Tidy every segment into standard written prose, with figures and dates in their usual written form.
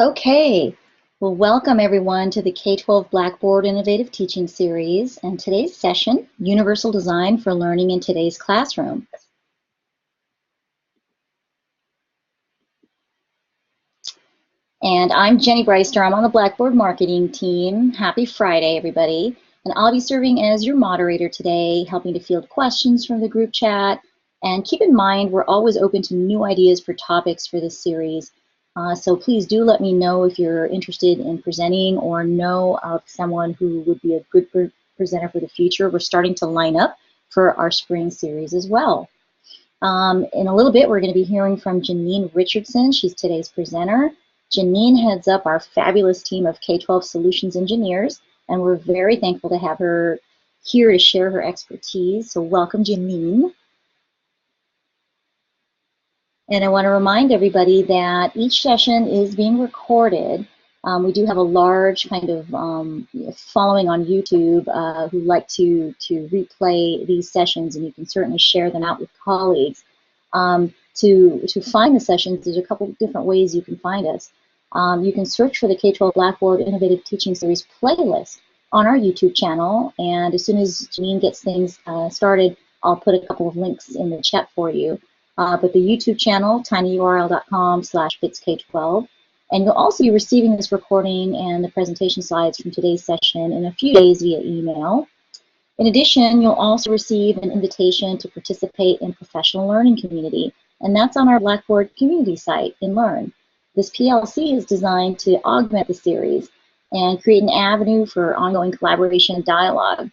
Okay, well, welcome everyone to the K-12 Blackboard Innovative Teaching Series and today's session, Universal Design for Learning in Today's Classroom. And I'm Jenny Breister. I'm on the Blackboard marketing team. Happy Friday, everybody. And I'll be serving as your moderator today, helping to field questions from the group chat. And keep in mind, we're always open to new ideas for topics for this series. So please do let me know if you're interested in presenting or know of someone who would be a good presenter for the future. We're starting to line up for our spring series as well. In a little bit, we're going to be hearing from Jeannine Richardson. She's today's presenter. Jeannine heads up our fabulous team of K-12 solutions engineers, and we're very thankful to have her here to share her expertise. So welcome, Jeannine. And I want to remind everybody that each session is being recorded. We do have a large kind of following on YouTube who like to replay these sessions, and you can certainly share them out with colleagues. To find the sessions, there's a couple of different ways you can find us. You can search for the K-12 Blackboard Innovative Teaching Series playlist on our YouTube channel, and as soon as Jeannine gets things started, I'll put a couple of links in the chat for you. But the YouTube channel, tinyurl.com/bitsk12, and you'll also be receiving this recording and the presentation slides from today's session in a few days via email. In addition, you'll also receive an invitation to participate in professional learning community, and that's on our Blackboard community site in Learn. This PLC is designed to augment the series and create an avenue for ongoing collaboration and dialogue.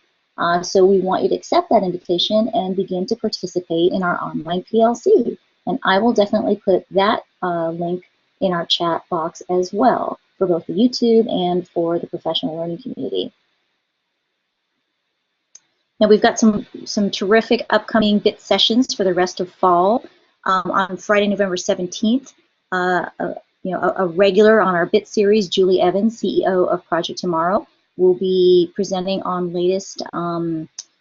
So we want you to accept that invitation and begin to participate in our online PLC. And I will definitely put that link in our chat box as well for both the YouTube and for the professional learning community. Now we've got some terrific upcoming BIT sessions for the rest of fall. On Friday, November 17th, a regular on our BIT series, Julie Evans, CEO of Project Tomorrow, will be presenting on latest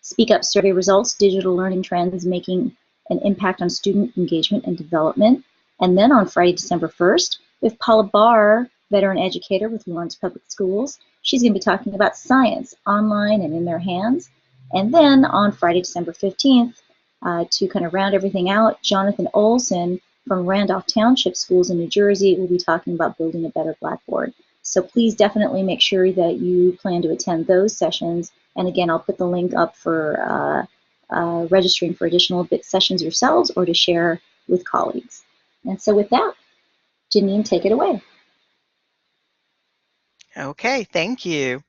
Speak Up survey results, digital learning trends making an impact on student engagement and development. And then on Friday, December 1st, we have Paula Barr, veteran educator with Lawrence Public Schools. She's going to be talking about science online and in their hands. And then on Friday, December 15th, to kind of round everything out, Jonathan Olson from Randolph Township Schools in New Jersey will be talking about building a better Blackboard. So please definitely make sure that you plan to attend those sessions. And again, I'll put the link up for registering for additional BIT sessions yourselves or to share with colleagues. And so with that, Jeannine, take it away. Okay, thank you.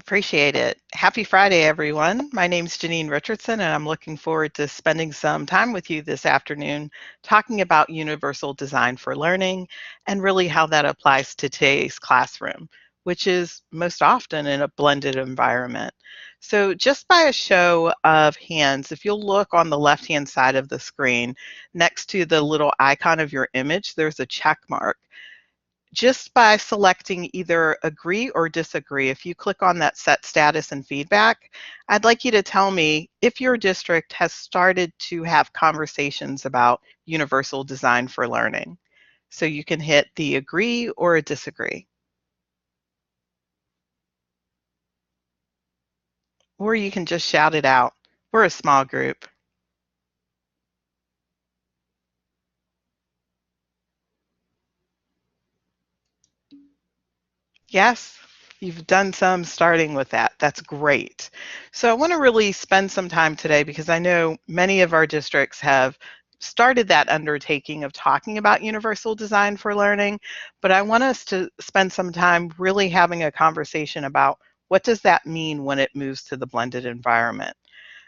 Appreciate it. Happy Friday, everyone. My name is Jeannine Richardson, and I'm looking forward to spending some time with you this afternoon talking about universal design for learning and really how that applies to today's classroom, which is most often in a blended environment. So just by a show of hands, if you'll look on the left-hand side of the screen, next to the little icon of your image, there's a check mark. Just by selecting either agree or disagree, if you click on that set status and feedback, I'd like you to tell me if your district has started to have conversations about universal design for learning. So you can hit the agree or a disagree. Or you can just shout it out. We're a small group. Yes, you've done some starting with that. That's great. So I want to really spend some time today because I know many of our districts have started that undertaking of talking about universal design for learning, but I want us to spend some time really having a conversation about what does that mean when it moves to the blended environment.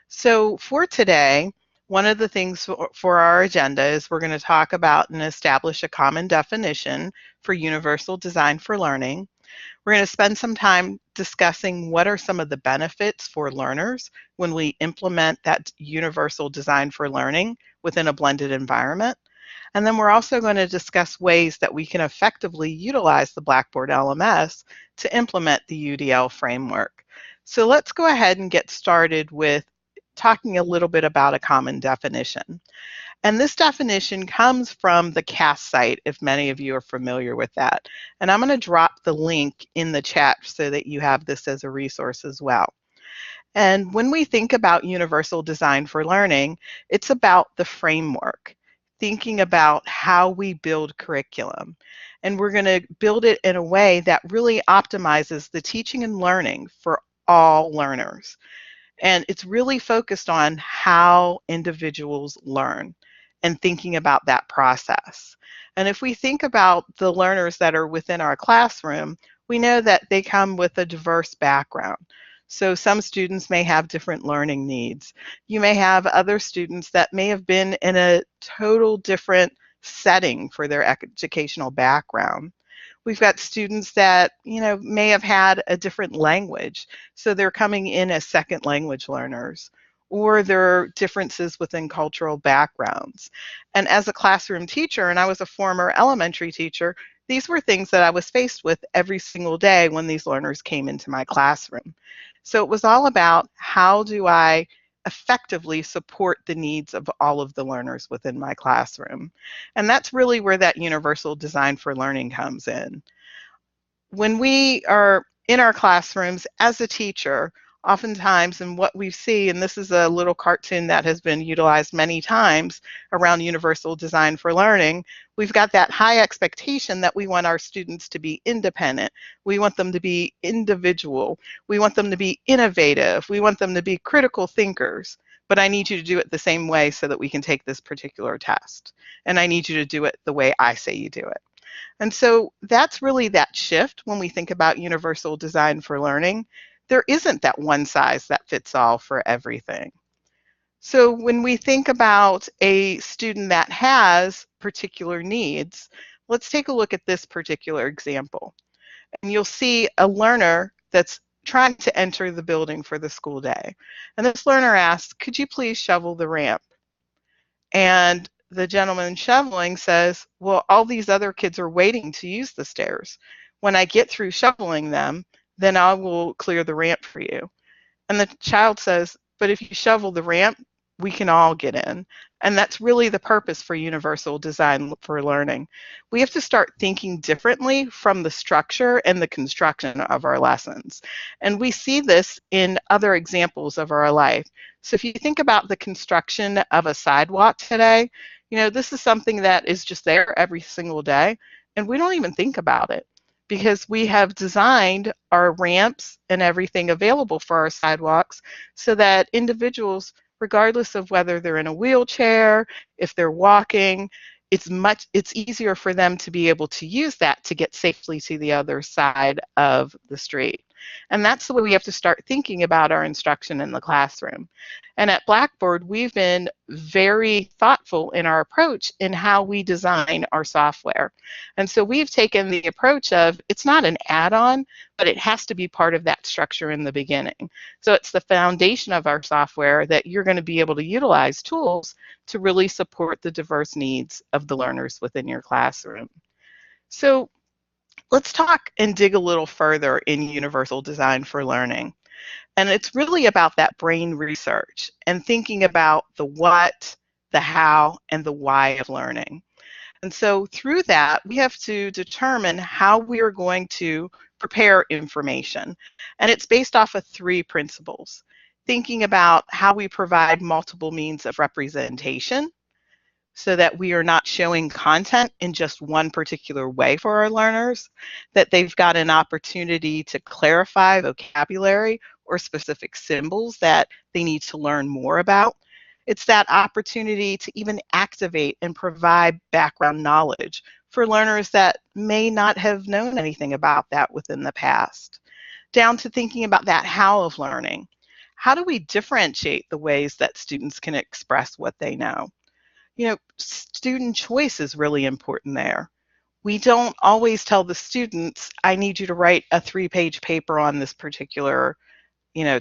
So for today, one of the things for our agenda is we're going to talk about and establish a common definition for universal design for learning. We're going to spend some time discussing what are some of the benefits for learners when we implement that universal design for learning within a blended environment. And then we're also going to discuss ways that we can effectively utilize the Blackboard LMS to implement the UDL framework. So let's go ahead and get started with talking a little bit about a common definition. And this definition comes from the CAST site, if many of you are familiar with that. And I'm going to drop the link in the chat so that you have this as a resource as well. And when we think about universal design for learning, it's about the framework, thinking about how we build curriculum. And we're going to build it in a way that really optimizes the teaching and learning for all learners. And it's really focused on how individuals learn and thinking about that process. And if we think about the learners that are within our classroom, we know that they come with a diverse background. So some students may have different learning needs. You may have other students that may have been in a total different setting for their educational background. We've got students that, may have had a different language, so they're coming in as second language learners, or there are differences within cultural backgrounds. And as a classroom teacher, and I was a former elementary teacher, these were things that I was faced with every single day when these learners came into my classroom. So it was all about, how do I effectively support the needs of all of the learners within my classroom? And that's really where that universal design for learning comes in. When we are in our classrooms as a teacher, oftentimes, and what we see, and this is a little cartoon that has been utilized many times around universal design for learning, we've got that high expectation that we want our students to be independent. We want them to be individual. We want them to be innovative. We want them to be critical thinkers. But I need you to do it the same way so that we can take this particular test. And I need you to do it the way I say you do it. And so that's really that shift when we think about universal design for learning. There isn't that one size that fits all for everything. So when we think about a student that has particular needs, let's take a look at this particular example. And you'll see a learner that's trying to enter the building for the school day. And this learner asks, "Could you please shovel the ramp?" And the gentleman shoveling says, "Well, all these other kids are waiting to use the stairs. When I get through shoveling them, then I will clear the ramp for you." And the child says, "But if you shovel the ramp, we can all get in." And that's really the purpose for universal design for learning. We have to start thinking differently from the structure and the construction of our lessons. And we see this in other examples of our life. So if you think about the construction of a sidewalk today, this is something that is just there every single day, and we don't even think about it, because we have designed our ramps and everything available for our sidewalks so that individuals, regardless of whether they're in a wheelchair, if they're walking, it's easier for them to be able to use that to get safely to the other side of the street. And that's the way we have to start thinking about our instruction in the classroom. And at Blackboard, we've been very thoughtful in our approach in how we design our software. And so we've taken the approach of, it's not an add-on, but it has to be part of that structure in the beginning. So it's the foundation of our software that you're going to be able to utilize tools to really support the diverse needs of the learners within your classroom. So let's talk and dig a little further in universal design for learning. And it's really about that brain research and thinking about the what, the how, and the why of learning. And so through that, we have to determine how we are going to prepare information. And it's based off of 3 principles. Thinking about how we provide multiple means of representation, so that we are not showing content in just one particular way for our learners, that they've got an opportunity to clarify vocabulary or specific symbols that they need to learn more about. It's that opportunity to even activate and provide background knowledge for learners that may not have known anything about that within the past. Down to thinking about that how of learning. How do we differentiate the ways that students can express what they know? Student choice is really important there. We don't always tell the students, "I need you to write a 3-page paper on this particular,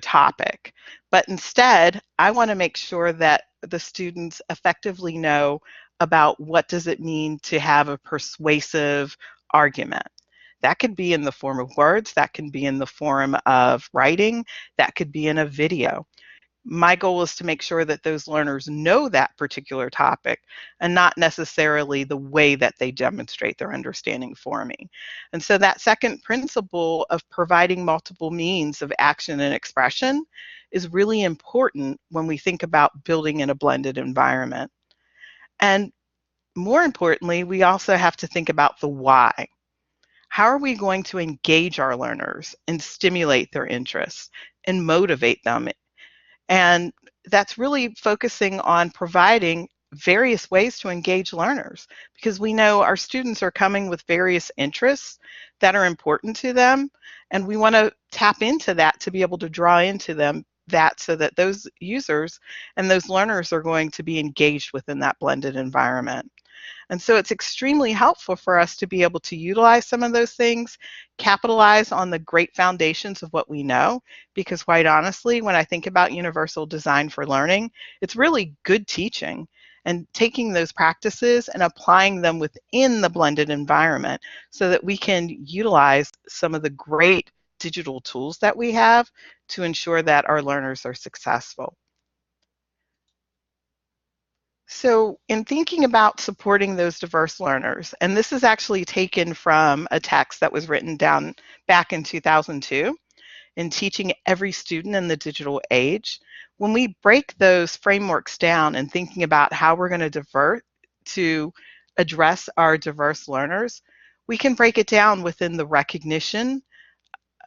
topic." But instead, I want to make sure that the students effectively know about what does it mean to have a persuasive argument. That could be in the form of words, that can be in the form of writing, that could be in a video. My goal is to make sure that those learners know that particular topic and not necessarily the way that they demonstrate their understanding for me. And so that second principle of providing multiple means of action and expression is really important when we think about building in a blended environment. And more importantly, we also have to think about the why. How are we going to engage our learners and stimulate their interests and motivate them? And that's really focusing on providing various ways to engage learners, because we know our students are coming with various interests that are important to them, and we want to tap into that to be able to draw into them that so that those users and those learners are going to be engaged within that blended environment. And so it's extremely helpful for us to be able to utilize some of those things, capitalize on the great foundations of what we know, because quite honestly, when I think about universal design for learning, it's really good teaching and taking those practices and applying them within the blended environment so that we can utilize some of the great digital tools that we have to ensure that our learners are successful. So in thinking about supporting those diverse learners, and this is actually taken from a text that was written down back in 2002 in Teaching Every Student in the Digital Age, when we break those frameworks down and thinking about how we're going to address our diverse learners, we can break it down within the recognition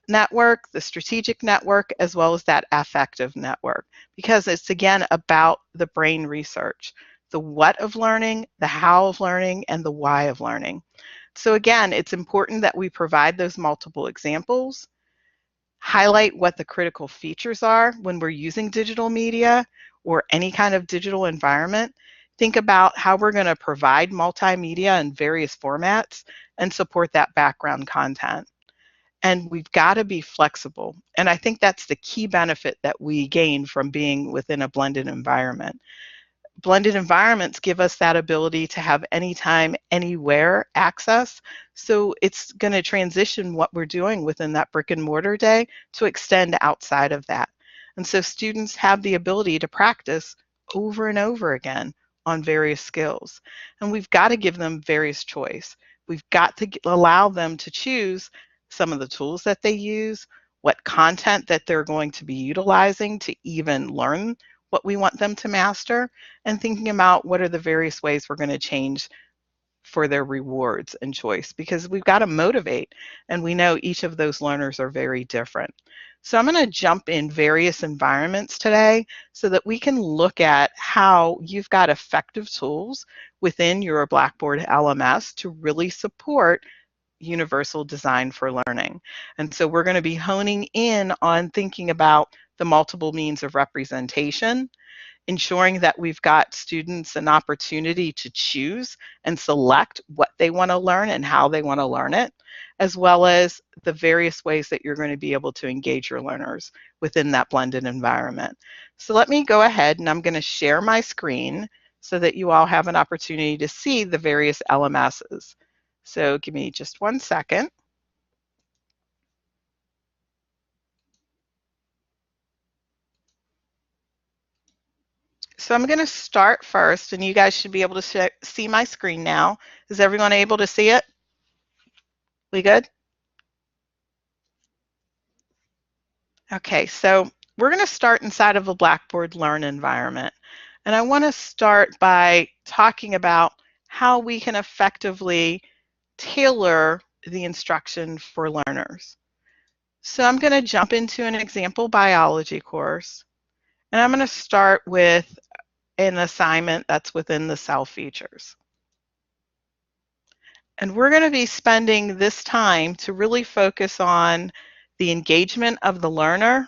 network, the strategic network, as well as that affective network, because it's again about the brain research, the what of learning, the how of learning, and the why of learning. So again, it's important that we provide those multiple examples, highlight what the critical features are when we're using digital media or any kind of digital environment. Think about how we're going to provide multimedia in various formats and support that background content. And we've got to be flexible. And I think that's the key benefit that we gain from being within a blended environment. Blended environments give us that ability to have anytime, anywhere access. So it's going to transition what we're doing within that brick and mortar day to extend outside of that. And so students have the ability to practice over and over again on various skills. And we've got to give them various choice. We've got to allow them to choose some of the tools that they use, what content that they're going to be utilizing to even learn what we want them to master, and thinking about what are the various ways we're going to change for their rewards and choice, because we've got to motivate, and we know each of those learners are very different. So I'm going to jump in various environments today so that we can look at how you've got effective tools within your Blackboard LMS to really support universal design for learning. And so we're going to be honing in on thinking about the multiple means of representation, ensuring that we've got students an opportunity to choose and select what they want to learn and how they want to learn it, as well as the various ways that you're going to be able to engage your learners within that blended environment. So let me go ahead and I'm going to share my screen so that you all have an opportunity to see the various LMSs. So give me just 1 second. So I'm going to start first, and you guys should be able to see my screen now. Is everyone able to see it? We good? Okay, so we're going to start inside of a Blackboard Learn environment. And I want to start by talking about how we can effectively tailor the instruction for learners. So I'm going to jump into an example biology course, and I'm going to start with an assignment that's within the cell features. And we're going to be spending this time to really focus on the engagement of the learner,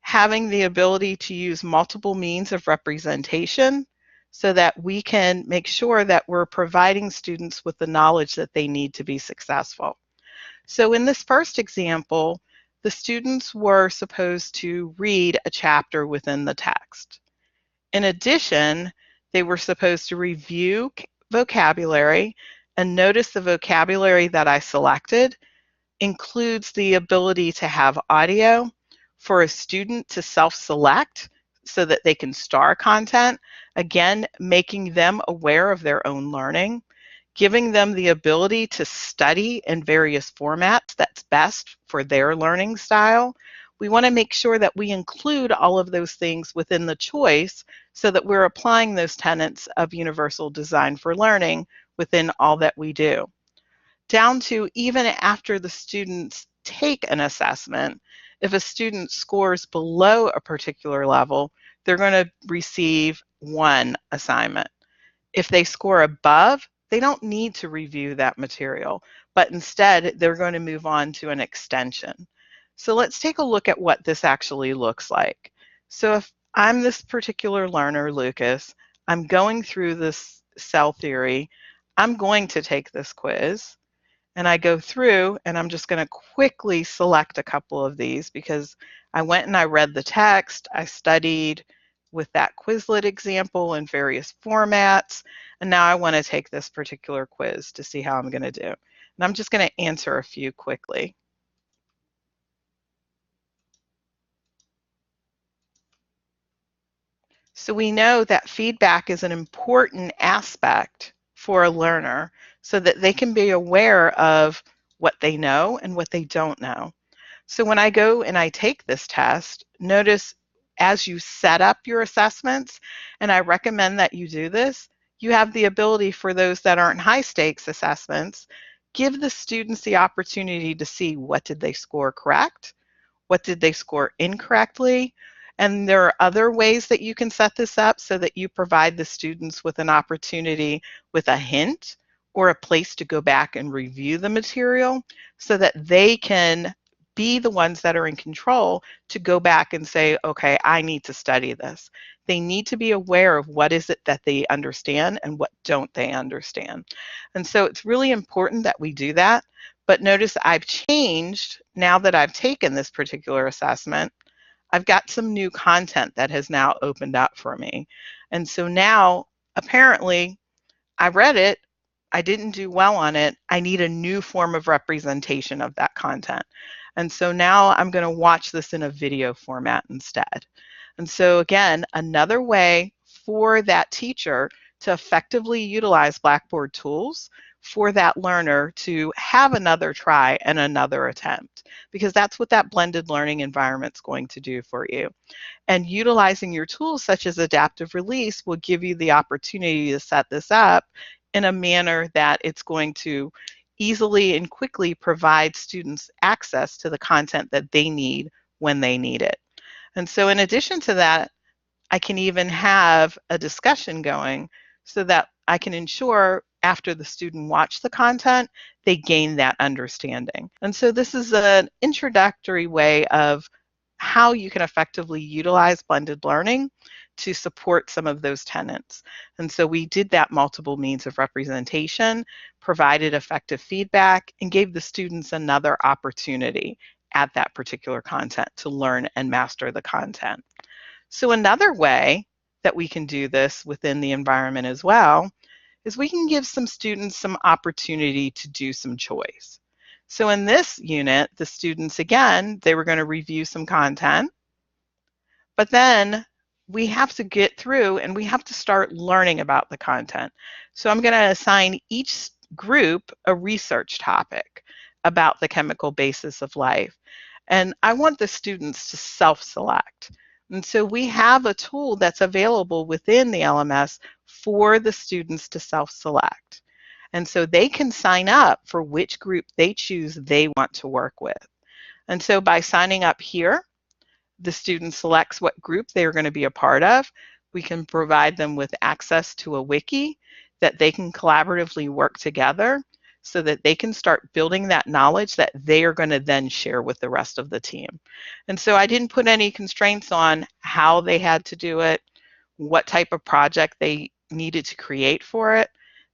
having the ability to use multiple means of representation so that we can make sure that we're providing students with the knowledge that they need to be successful. So in this first example, the students were supposed to read a chapter within the text. In addition, they were supposed to review vocabulary and notice the vocabulary that I selected includes the ability to have audio for a student to self-select so that they can star content, again, making them aware of their own learning, giving them the ability to study in various formats that's best for their learning style. We want to make sure that we include all of those things within the choice so that we're applying those tenets of universal design for learning within all that we do. Down to even after the students take an assessment, if a student scores below a particular level, they're going to receive one assignment. If they score above, they don't need to review that material, but instead they're going to move on to an extension. So let's take a look at what this actually looks like. So if I'm this particular learner, Lucas, I'm going through this cell theory, I'm going to take this quiz, and I go through and I'm just going to quickly select a couple of these because I went and I read the text, I studied with that Quizlet example in various formats, and now I want to take this particular quiz to see how I'm going to do. And I'm just going to answer a few quickly. So we know that feedback is an important aspect for a learner so that they can be aware of what they know and what they don't know. So when I go and I take this test, notice as you set up your assessments, and I recommend that you do this, you have the ability for those that aren't high stakes assessments, give the students the opportunity to see what did they score correct, what did they score incorrectly, and there are other ways that you can set this up so that you provide the students with an opportunity with a hint or a place to go back and review the material so that they can be the ones that are in control to go back and say, okay, I need to study this. They need to be aware of what is it that they understand and what don't they understand. And so it's really important that we do that. But notice I've changed now that I've taken this particular assessment. I've got some new content that has now opened up for me. And so now, apparently, I read it, I didn't do well on it, I need a new form of representation of that content. And so now I'm going to watch this in a video format instead. And so again, another way for that teacher to effectively utilize Blackboard tools for that learner to have another try and another attempt, because that's what that blended learning environment is going to do for you. And utilizing your tools such as adaptive release will give you the opportunity to set this up in a manner that it's going to easily and quickly provide students access to the content that they need when they need it. And so in addition to that, I can even have a discussion going so that I can ensure after the student watch the content, they gain that understanding. And so this is an introductory way of how you can effectively utilize blended learning to support some of those tenets. And so we did that multiple means of representation, provided effective feedback, and gave the students another opportunity at that particular content to learn and master the content. So another way that we can do this within the environment as well is we can give some students some opportunity to do some choice. So in this unit, the students, again, they were going to review some content, but then we have to get through and we have to start learning about the content. So I'm going to assign each group a research topic about the chemical basis of life. And I want the students to self-select. And so we have a tool that's available within the LMS for the students to self-select. And so they can sign up for which group they choose they want to work with. And so by signing up here, the student selects what group they are going to be a part of. We can provide them with access to a wiki that they can collaboratively work together so that they can start building that knowledge that they are going to then share with the rest of the team. And so I didn't put any constraints on how they had to do it, what type of project they needed to create for it.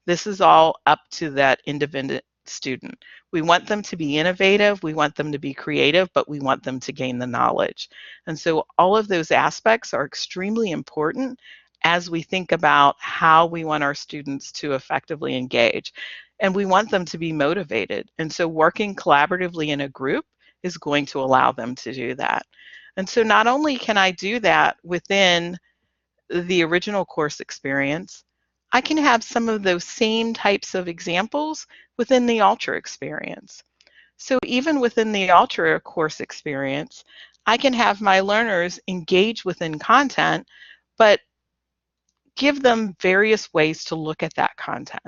This is all up to that independent student. We want them to be innovative, we want them to be creative, but we want them to gain the knowledge. And so all of those aspects are extremely important as we think about how we want our students to effectively engage. And we want them to be motivated. And so working collaboratively in a group is going to allow them to do that. And so not only can I do that within the original course experience, I can have some of those same types of examples within the Ultra experience. So even within the Ultra course experience, I can have my learners engage within content, but give them various ways to look at that content.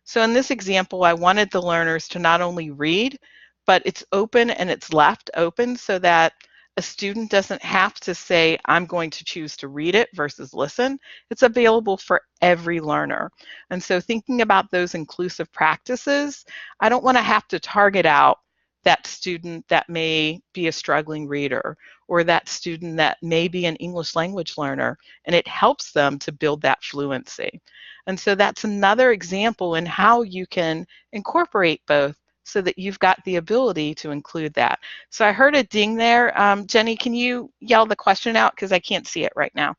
So in this example, I wanted the learners to not only read, but it's open and it's left open so that a student doesn't have to say, I'm going to choose to read it versus listen. It's available for every learner. And so thinking about those inclusive practices, I don't want to have to target out that student that may be a struggling reader or that student that may be an English language learner, and it helps them to build that fluency. And so that's another example in how you can incorporate both so that you've got the ability to include that. So I heard a ding there. Jenny, can you yell the question out because I can't see it right now?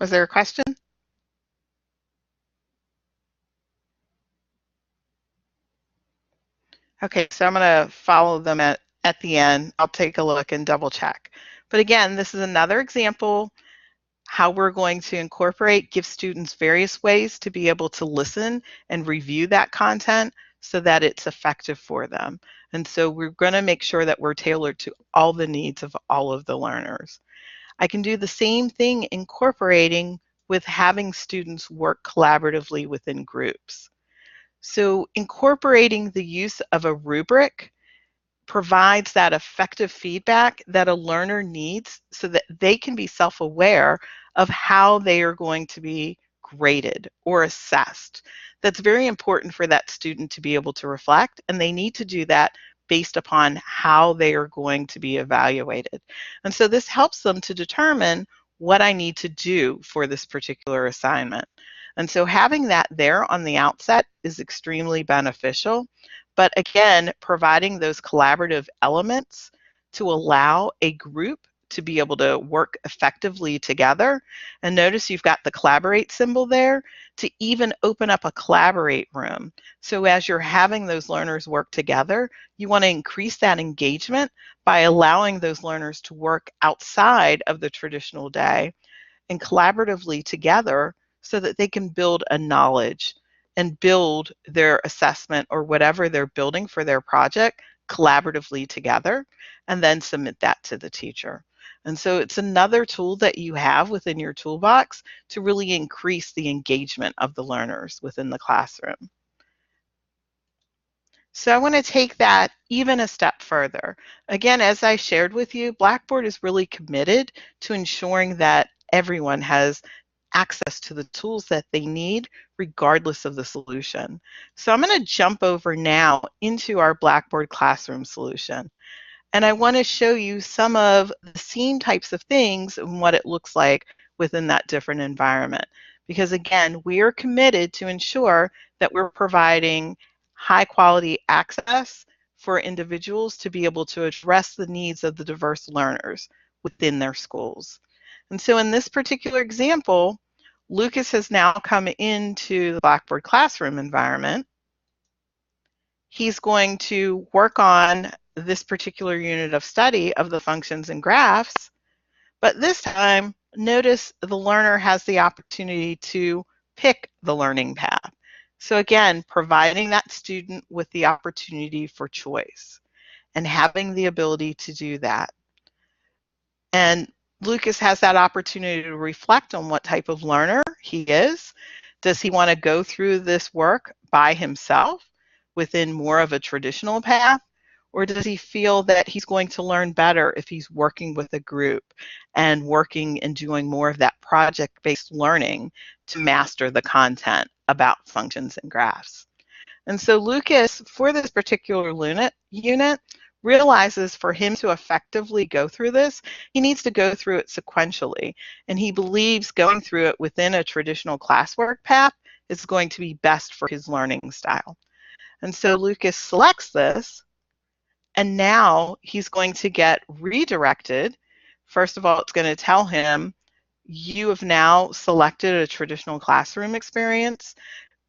Was there a question? Okay, so I'm going to follow them at the end. I'll take a look and double check. But again, this is another example how we're going to incorporate, give students various ways to be able to listen and review that content so that it's effective for them. And so we're going to make sure that we're tailored to all the needs of all of the learners. I can do the same thing incorporating with having students work collaboratively within groups. So incorporating the use of a rubric provides that effective feedback that a learner needs so that they can be self-aware of how they are going to be graded or assessed. That's very important for that student to be able to reflect, and they need to do that based upon how they are going to be evaluated. And so this helps them to determine what I need to do for this particular assignment. And so having that there on the outset is extremely beneficial. But again, providing those collaborative elements to allow a group to be able to work effectively together. And notice you've got the collaborate symbol there to even open up a collaborate room. So as you're having those learners work together, you want to increase that engagement by allowing those learners to work outside of the traditional day and collaboratively together so that they can build a knowledge and build their assessment or whatever they're building for their project collaboratively together and then submit that to the teacher. And so it's another tool that you have within your toolbox to really increase the engagement of the learners within the classroom. So I want to take that even a step further. Again, as I shared with you, Blackboard is really committed to ensuring that everyone has access to the tools that they need regardless of the solution. So I'm going to jump over now into our Blackboard Classroom solution. And I want to show you some of the same types of things and what it looks like within that different environment. Because again, we are committed to ensure that we're providing high quality access for individuals to be able to address the needs of the diverse learners within their schools. And so in this particular example, Lucas has now come into the Blackboard Classroom environment. He's going to work on this particular unit of study of the functions and graphs, but this time, notice the learner has the opportunity to pick the learning path. So again, providing that student with the opportunity for choice and having the ability to do that. And Lucas has that opportunity to reflect on what type of learner he is. Does he want to go through this work by himself within more of a traditional path? Or does he feel that he's going to learn better if he's working with a group and working and doing more of that project-based learning to master the content about functions and graphs? And so Lucas, for this particular unit, realizes for him to effectively go through this, he needs to go through it sequentially. And he believes going through it within a traditional classwork path is going to be best for his learning style. And so Lucas selects this, and now he's going to get redirected. First of all, it's going to tell him, you have now selected a traditional classroom experience.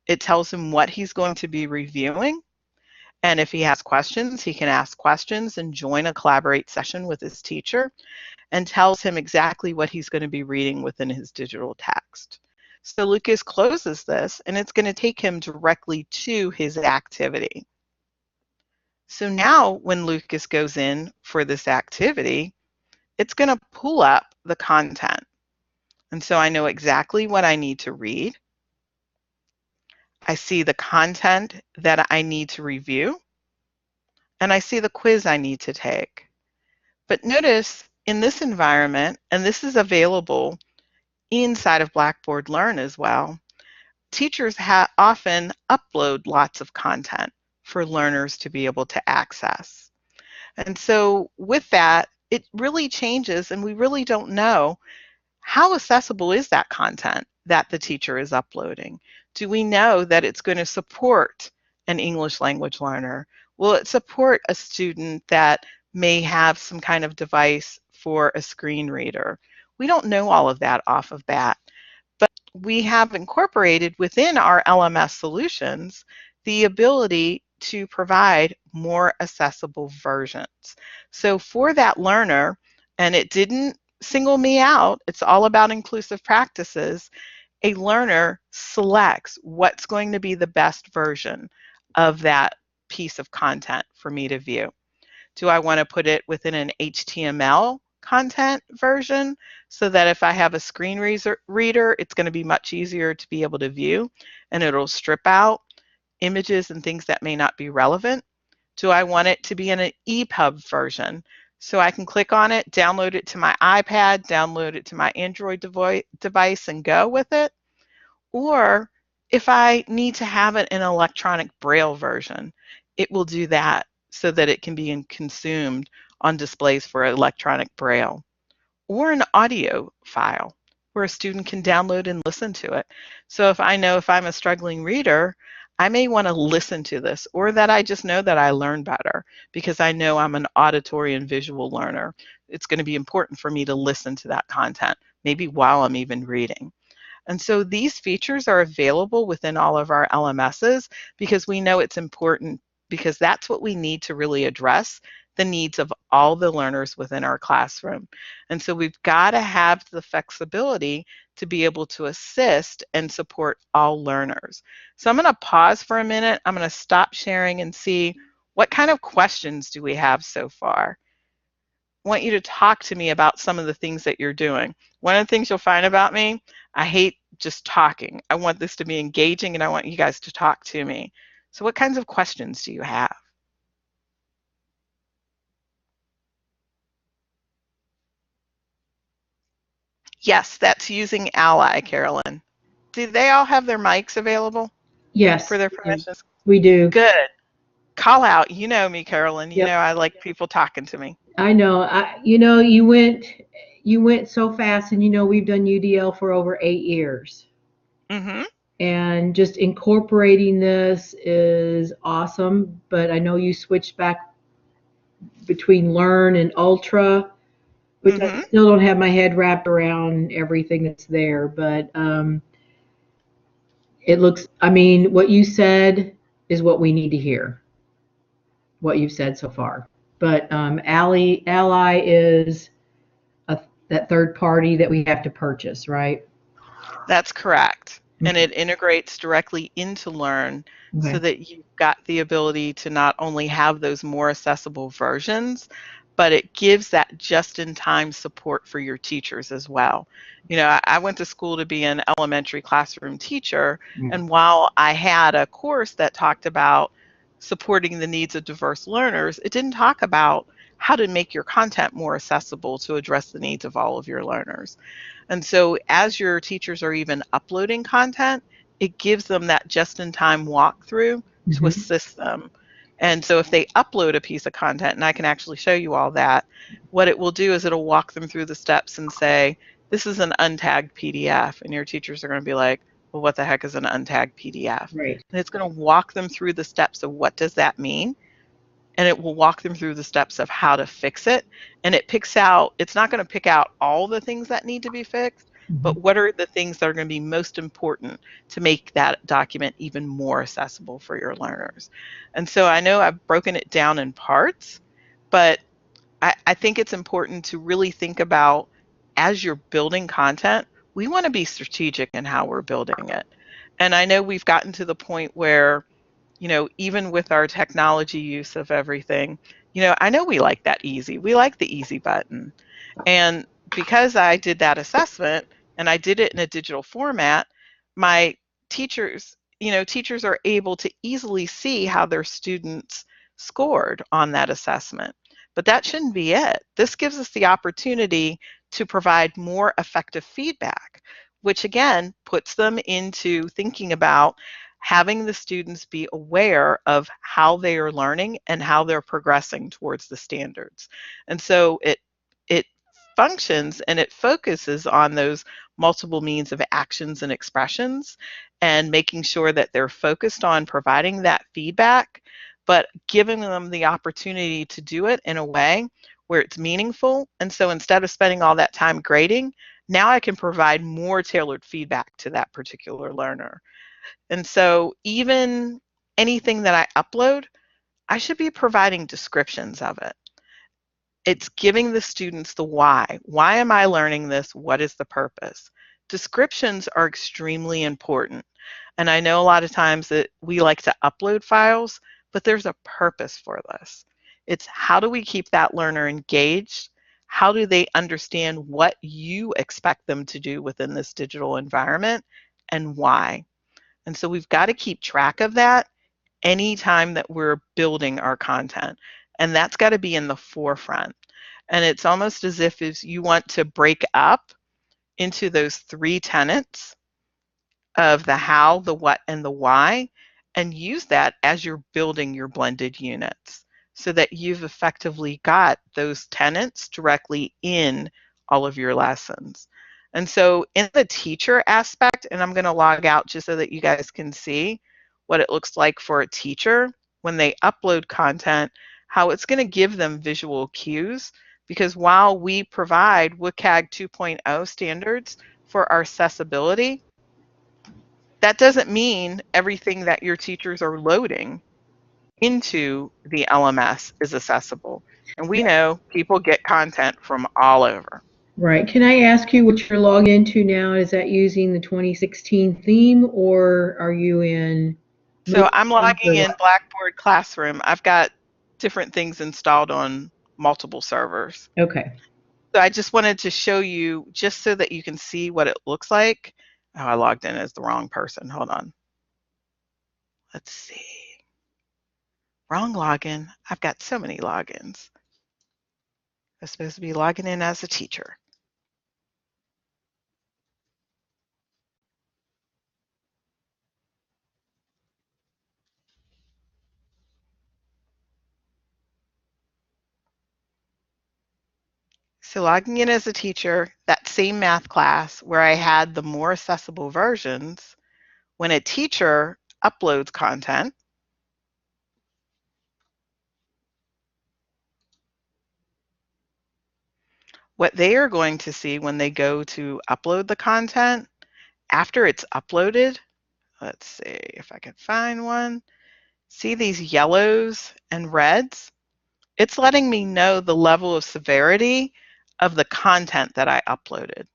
It tells him what he's going to be reviewing. And if he has questions, he can ask questions and join a collaborate session with his teacher, and tells him exactly what he's going to be reading within his digital text. So Lucas closes this, and it's going to take him directly to his activity. So now when Lucas goes in for this activity, it's going to pull up the content. And so I know exactly what I need to read. I see the content that I need to review, and I see the quiz I need to take. But notice in this environment, and this is available inside of Blackboard Learn as well, teachers often upload lots of content for learners to be able to access. And so with that, it really changes, and we really don't know how accessible is that content that the teacher is uploading. Do we know that it's going to support an English language learner? Will it support a student that may have some kind of device for a screen reader? We don't know all of that off of bat, but we have incorporated within our LMS solutions the ability to provide more accessible versions. So for that learner, and it didn't single me out, it's all about inclusive practices, a learner selects what's going to be the best version of that piece of content for me to view. Do I want to put it within an HTML content version so that if I have a screen reader, it's going to be much easier to be able to view, and it'll strip out images and things that may not be relevant? Do I want it to be in an EPUB version so I can click on it, download it to my iPad, download it to my Android device and go with it? Or if I need to have it in an electronic braille version, it will do that so that it can be consumed on displays for electronic braille, or an audio file where a student can download and listen to it. So if I know if I'm a struggling reader, I may want to listen to this, or that I just know that I learn better because I know I'm an auditory and visual learner. It's going to be important for me to listen to that content, maybe while I'm even reading. And so these features are available within all of our LMSs because we know it's important, because that's what we need to really address the needs of all the learners within our classroom. And so we've got to have the flexibility to be able to assist and support all learners. So I'm going to pause for a minute. I'm going to stop sharing and see what kind of questions do we have so far. I want you to talk to me about some of the things that you're doing. One of the things you'll find about me, I hate just talking. I want this to be engaging, and I want you guys to talk to me. So what kinds of questions do you have? Yes, that's using Ally, Carolyn. Do they all have their mics available Yes, for their permissions? we do. Good. Call out. You know me, Carolyn. You Yep. know I like people talking to me. I know. You went so fast, and we've done UDL for over 8 years. Mm-hmm. And just incorporating this is awesome. But I know you switched back between Learn and Ultra, which I still don't have my head wrapped around everything that's there. But it looks. I mean, what you said is what we need to hear. What you've said so far. But Ally is that third party that we have to purchase, right? That's correct. And it integrates directly into Learn, so that you've got the ability to not only have those more accessible versions, but it gives that just-in-time support for your teachers as well. You know, I went to school to be an elementary classroom teacher, and while I had a course that talked about supporting the needs of diverse learners, it didn't talk about how to make your content more accessible to address the needs of all of your learners. And so as your teachers are even uploading content, it gives them that just-in-time walkthrough to assist them. And so if they upload a piece of content, and I can actually show you all that, what it will do is it'll walk them through the steps and say, this is an untagged PDF. And your teachers are going to be like, well, what the heck is an untagged PDF? Right. And it's going to walk them through the steps of what does that mean? And it will walk them through the steps of how to fix it. And it picks out, it's not going to pick out all the things that need to be fixed, but what are the things that are going to be most important to make that document even more accessible for your learners? And so I know I've broken it down in parts, but I think it's important to really think about, as you're building content, we want to be strategic in how we're building it. And I know we've gotten to the point where, even with our technology use of everything, I know we like that easy. We like the easy button. And because I did that assessment and I did it in a digital format, my teachers are able to easily see how their students scored on that assessment. But that shouldn't be it. This gives us the opportunity to provide more effective feedback, which again puts them into thinking about having the students be aware of how they are learning and how they're progressing towards the standards. And so it functions and it focuses on those multiple means of actions and expressions, and making sure that they're focused on providing that feedback, but giving them the opportunity to do it in a way where it's meaningful. And so instead of spending all that time grading, now I can provide more tailored feedback to that particular learner. And so even anything that I upload, I should be providing descriptions of it. It's giving the students the why. Why am I learning this? What is the purpose? Descriptions are extremely important. And I know a lot of times that we like to upload files, but there's a purpose for this. It's how do we keep that learner engaged? How do they understand what you expect them to do within this digital environment and why? And so we've got to keep track of that anytime that we're building our content. And that's got to be in the forefront. And it's almost as if you want to break up into those three tenets of the how, the what, and the why, and use that as you're building your blended units so that you've effectively got those tenets directly in all of your lessons. And so in the teacher aspect, and I'm going to log out just so that you guys can see what it looks like for a teacher when they upload content, how it's going to give them visual cues, because while we provide WCAG 2.0 standards for our accessibility, that doesn't mean everything that your teachers are loading into the LMS is accessible. And we know people get content from all over. Right. Can I ask you what you're logged into now? Is that using the 2016 theme, or are you in? So I'm logging in Blackboard Classroom. I've got different things installed on multiple servers. Okay. So I just wanted to show you just so that you can see what it looks like. Oh, I logged in as the wrong person. Hold on. Let's see. Wrong login. I've got so many logins. I'm supposed to be logging in as a teacher. So logging in as a teacher, that same math class where I had the more accessible versions, when a teacher uploads content, what they are going to see when they go to upload the content, after it's uploaded, let's see if I can find one. See these yellows and reds? It's letting me know the level of severity of the content that I uploaded.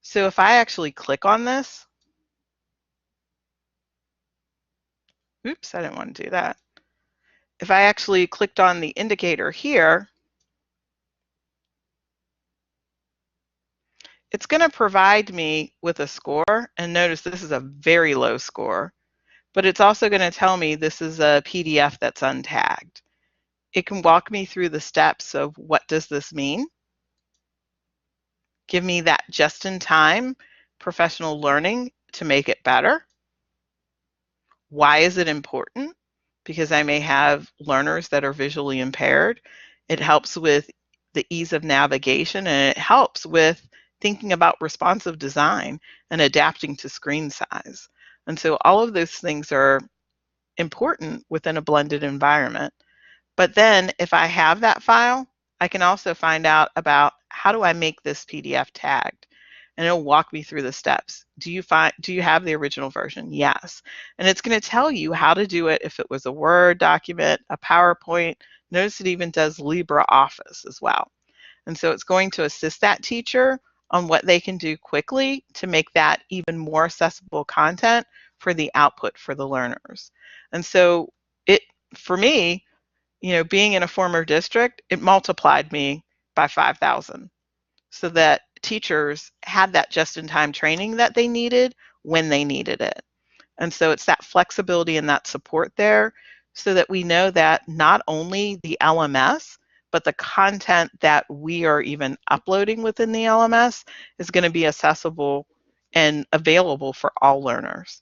So if I actually click on this, oops, I didn't want to do that. If I actually clicked on the indicator here, it's going to provide me with a score, and notice this is a very low score, but it's also going to tell me this is a PDF that's untagged. It can walk me through the steps of what does this mean, give me that just-in-time professional learning to make it better. Why is it important? Because I may have learners that are visually impaired. It helps with the ease of navigation, and it helps with thinking about responsive design and adapting to screen size. And so all of those things are important within a blended environment. But then if I have that file, I can also find out about how do I make this PDF tagged. and it'll walk me through the steps. Do you have the original version? Yes. And it's going to tell you how to do it if it was a Word document, a PowerPoint. Notice it even does LibreOffice as well. And so it's going to assist that teacher on what they can do quickly to make that even more accessible content for the output for the learners. And so for me, being in a former district, it multiplied me by 5,000 so that teachers had that just-in-time training that they needed when they needed it. And so it's that flexibility and that support there so that we know that not only the LMS, but the content that we are even uploading within the LMS is going to be accessible and available for all learners.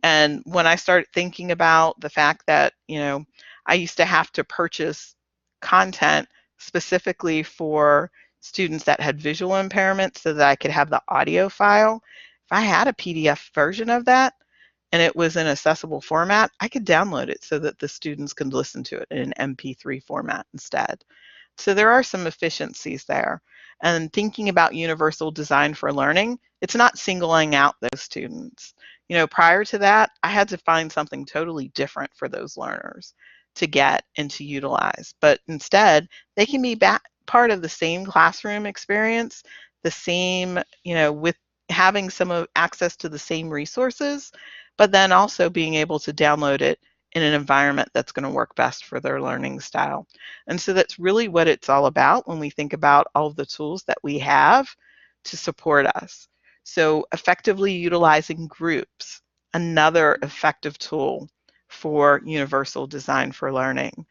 And when I started thinking about the fact that, I used to have to purchase content specifically for students that had visual impairments so that I could have the audio file, if I had a PDF version of that and it was in accessible format, I could download it so that the students could listen to it in an MP3 format instead. So there are some efficiencies there. And thinking about universal design for learning, it's not singling out those students. Prior to that, I had to find something totally different for those learners to get and to utilize. But instead, they can be part of the same classroom experience, the same, with having some access to the same resources, but then also being able to download it in an environment that's going to work best for their learning style. And so that's really what it's all about when we think about all of the tools that we have to support us. So effectively utilizing groups, another effective tool for universal design for learning.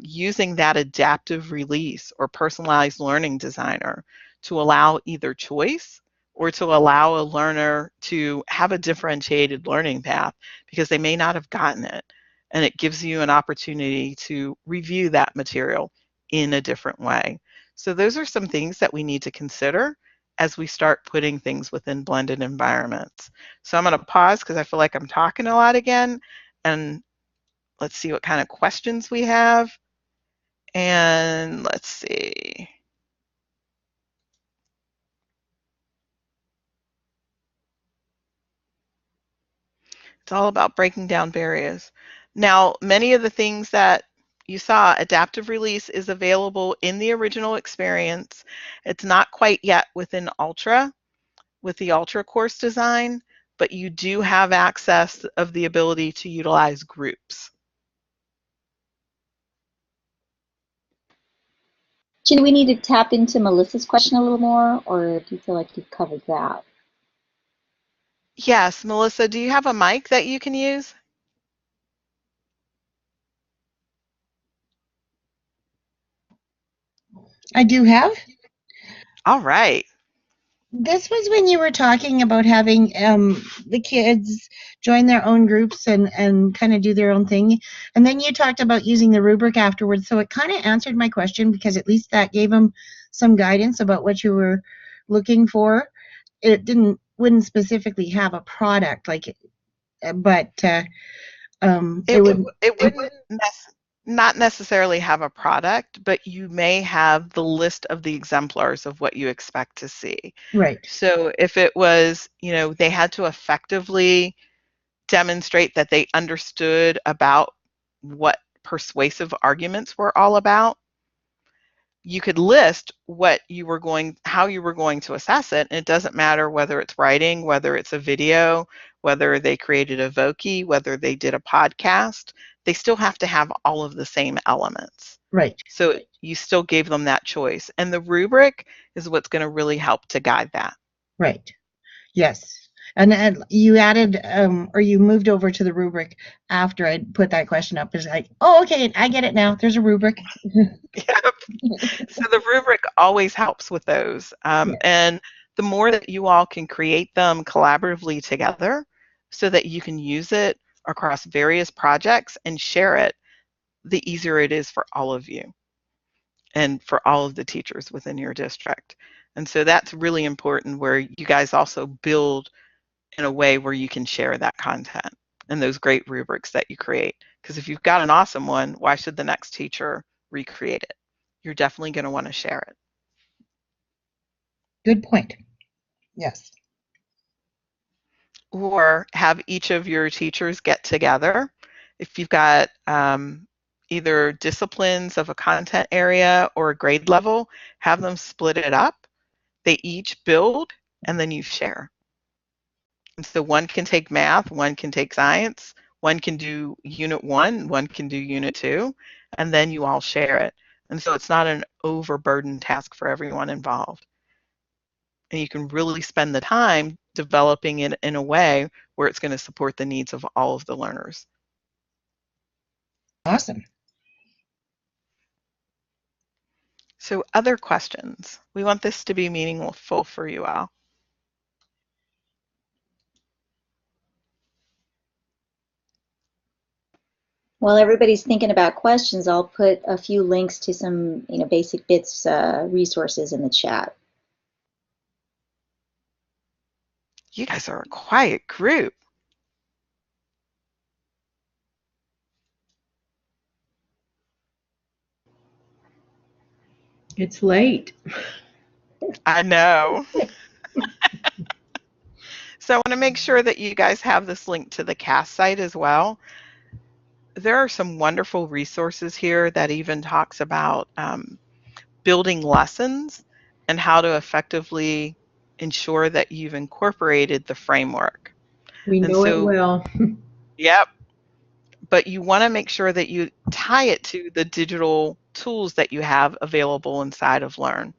Using that adaptive release or personalized learning designer to allow either choice or to allow a learner to have a differentiated learning path because they may not have gotten it. And it gives you an opportunity to review that material in a different way. So those are some things that we need to consider as we start putting things within blended environments. So I'm going to pause because I feel like I'm talking a lot again. And let's see what kind of questions we have. And let's see. It's all about breaking down barriers. Now, many of the things that you saw, adaptive release is available in the original experience. It's not quite yet within Ultra, with the Ultra course design, but you do have access of the ability to utilize groups. Do we need to tap into Melissa's question a little more, or do you feel like you've covered that? Yes, Melissa, do you have a mic that you can use? I do have. All right. This was when you were talking about having the kids join their own groups and kind of do their own thing. And then you talked about using the rubric afterwards. So it kind of answered my question because at least that gave them some guidance about what you were looking for. It wouldn't specifically have a product but it wouldn't not necessarily have a product, but you may have the list of the exemplars of what you expect to see. Right. So if it was, they had to effectively demonstrate that they understood about what persuasive arguments were all about, you could list how you were going to assess it. And it doesn't matter whether it's writing, whether it's a video, whether they created a Voki, whether they did a podcast, they still have to have all of the same elements. Right. So you still gave them that choice. And the rubric is what's going to really help to guide that. Right. Yes. And you added, or you moved over to the rubric after I put that question up. It's like, oh, okay, I get it now. There's a rubric. Yep. So the rubric always helps with those. Yeah. And the more that you all can create them collaboratively together so that you can use it across various projects and share it, the easier it is for all of you and for all of the teachers within your district. And so that's really important where you guys also build in a way where you can share that content and those great rubrics that you create. Because if you've got an awesome one, why should the next teacher recreate it? You're definitely going to want to share it. Good point. Yes. Or have each of your teachers get together. If you've got either disciplines of a content area or a grade level, have them split it up. They each build, and then you share. And so one can take math, one can take science, one can do unit 1, one can do unit 2, and then you all share it. And so it's not an overburdened task for everyone involved. And you can really spend the time developing it in a way where it's going to support the needs of all of the learners. Awesome. So other questions? We want this to be meaningful for you all. While everybody's thinking about questions, I'll put a few links to some, basic bits resources in the chat. You guys are a quiet group. It's late. I know. So I want to make sure that you guys have this link to the CAST site as well. There are some wonderful resources here that even talks about building lessons and how to effectively ensure that you've incorporated the framework. We know it well. Yep. But you want to make sure that you tie it to the digital tools that you have available inside of Learn,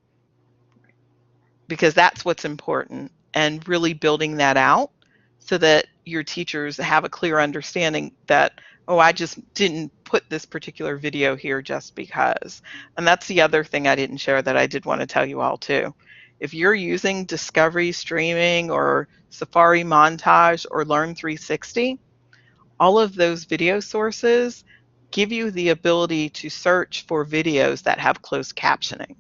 because that's what's important, and really building that out so that your teachers have a clear understanding that, oh, I just didn't put this particular video here just because. And that's the other thing I didn't share that I did want to tell you all too. If you're using Discovery Streaming or Safari Montage or Learn 360, all of those video sources give you the ability to search for videos that have closed captioning.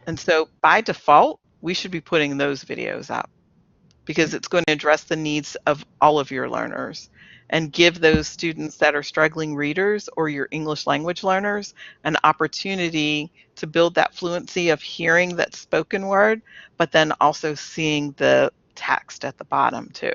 And so by default, we should be putting those videos up because it's going to address the needs of all of your learners and give those students that are struggling readers or your English language learners an opportunity to build that fluency of hearing that spoken word, but then also seeing the text at the bottom too.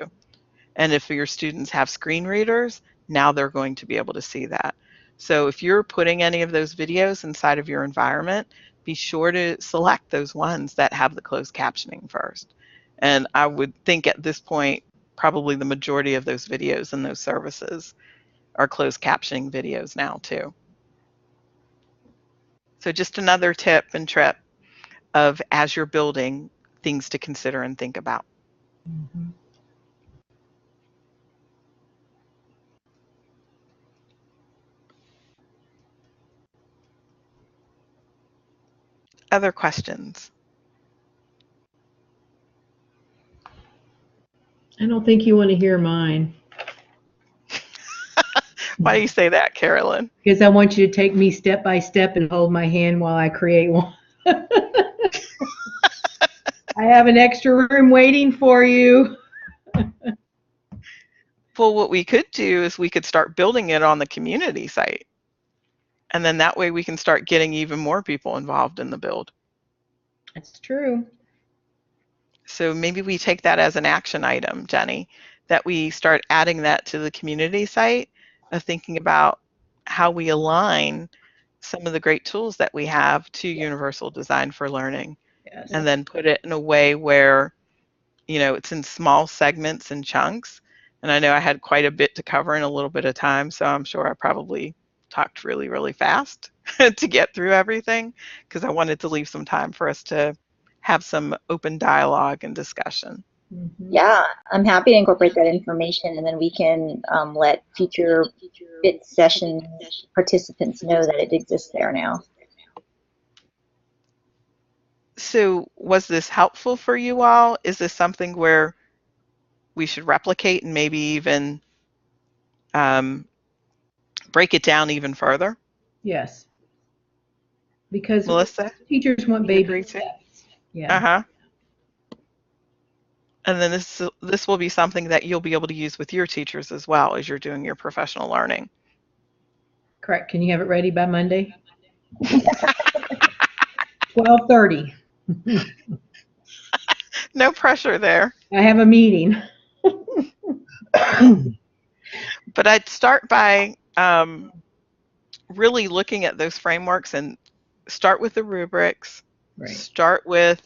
And if your students have screen readers, now they're going to be able to see that. So if you're putting any of those videos inside of your environment, be sure to select those ones that have the closed captioning first. And I would think at this point, probably the majority of those videos and those services are closed captioning videos now too. So just another tip and trip of, as you're building, things to consider and think about. Mm-hmm. Other questions? I don't think you want to hear mine. Why do you say that, Carolyn? Because I want you to take me step by step and hold my hand while I create one. I have an extra room waiting for you. Well, what we could do is we could start building it on the community site. And then that way we can start getting even more people involved in the build. That's true. So maybe we take that as an action item, Jenny, that we start adding that to the community site of thinking about how we align some of the great tools that we have to Universal Design for Learning. Yes. And then put it in a way where, it's in small segments and chunks. And I know I had quite a bit to cover in a little bit of time, so I'm sure I probably talked really, really fast to get through everything, because I wanted to leave some time for us to have some open dialogue and discussion. Mm-hmm. Yeah, I'm happy to incorporate that information, and then we can let future bit session participants know that it exists there now. So was this helpful for you all? Is this something where we should replicate and maybe even break it down even further? Yes. Because Melissa, teachers want baby steps. Yeah. Uh-huh. And then this will be something that you'll be able to use with your teachers as well as you're doing your professional learning. Correct. Can you have it ready by Monday? 12:30. No pressure there. I have a meeting. But I'd start by really looking at those frameworks and start with the rubrics. Right. Start with,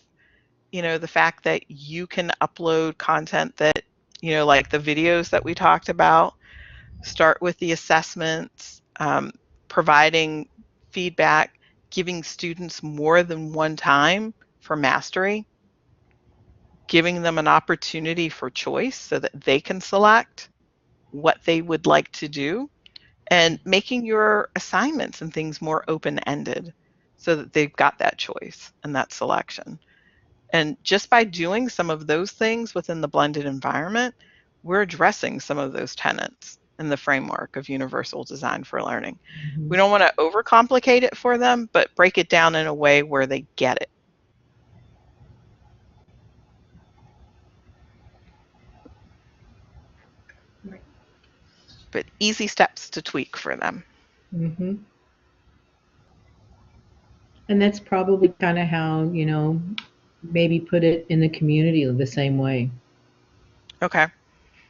the fact that you can upload content that, like the videos that we talked about. Start with the assessments, providing feedback, giving students more than one time for mastery, giving them an opportunity for choice so that they can select what they would like to do, and making your assignments and things more open-ended so that they've got that choice and that selection. And just by doing some of those things within the blended environment, we're addressing some of those tenets in the framework of universal design for learning. Mhm. We don't want to overcomplicate it for them, but break it down in a way where they get it. Right. But easy steps to tweak for them. Mm-hmm. And that's probably kind of how, maybe put it in the community the same way. Okay.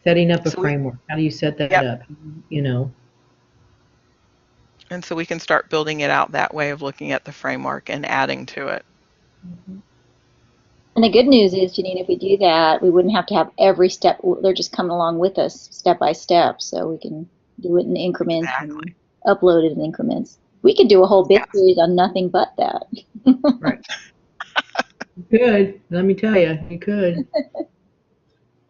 Setting up a So framework. How do you set that Yep. up? And so we can start building it out that way of looking at the framework and adding to it. Mm-hmm. And the good news is, Jeannine, if we do that, we wouldn't have to have every step. They're just coming along with us step by step, so we can do it in increments Exactly. and upload it in increments. We could do a whole bit Yes. series on nothing but that. Right. You could. Let me tell you, you could.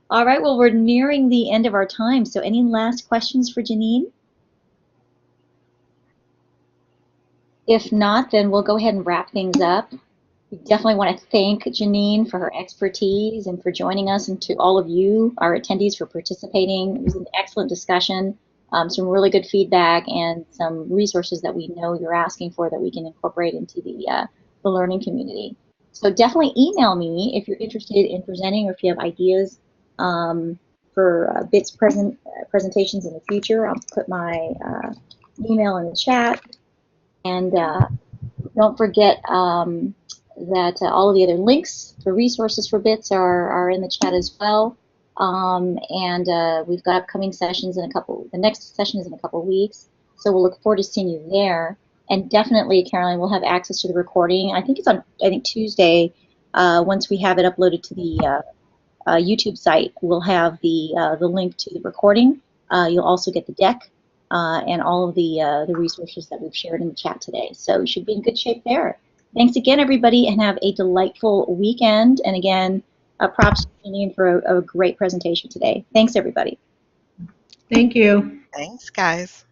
All right, well, we're nearing the end of our time, so any last questions for Jeannine? If not, then we'll go ahead and wrap things up. We definitely want to thank Jeannine for her expertise and for joining us, and to all of you, our attendees, for participating. It was an excellent discussion, some really good feedback, and some resources that we know you're asking for that we can incorporate into the learning community. So definitely email me if you're interested in presenting, or if you have ideas for BITS presentations in the future. I'll put my email in the chat. And don't forget that all of the other links for resources for BITS are in the chat as well. And we've got upcoming sessions the next session is in a couple of weeks. So we'll look forward to seeing you there. And definitely, Caroline, we'll have access to the recording. I think it's on, Tuesday. Once we have it uploaded to the YouTube site, we'll have the link to the recording. You'll also get the deck and all of the resources that we've shared in the chat today. So you should be in good shape there. Thanks again, everybody, and have a delightful weekend. And again, props to Jeannine for a great presentation today. Thanks, everybody. Thank you. Thanks, guys.